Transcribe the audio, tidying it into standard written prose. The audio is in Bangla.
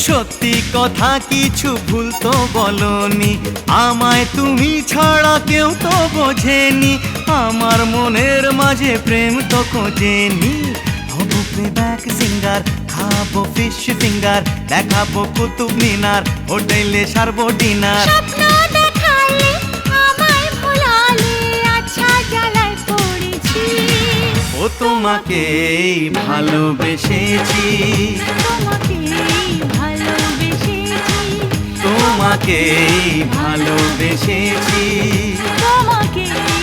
সত্যি কথা কিছু ভুল তো বলনি, আমায় তুমি ছাড়া কেউ তো বোঝেনি, আমার মনের মাঝে প্রেম তো খোঁজেনি। হবো প্লেব্যাক সিঙ্গার, খাবো ফিশ ফিঙ্গার, দেখাবো কুতুব মিনার, হোটেলে সারবো ডিনার। স্বপ্ন দেখালে আমায় ভোলালে, আচ্ছা জ্বালায় পড়েছি। ও তোমাকেই ভালোবেসেছি, তোমাকেই ভালোবেসেছি, তোমাকেই ভালোবেসেছি। তোমাকেই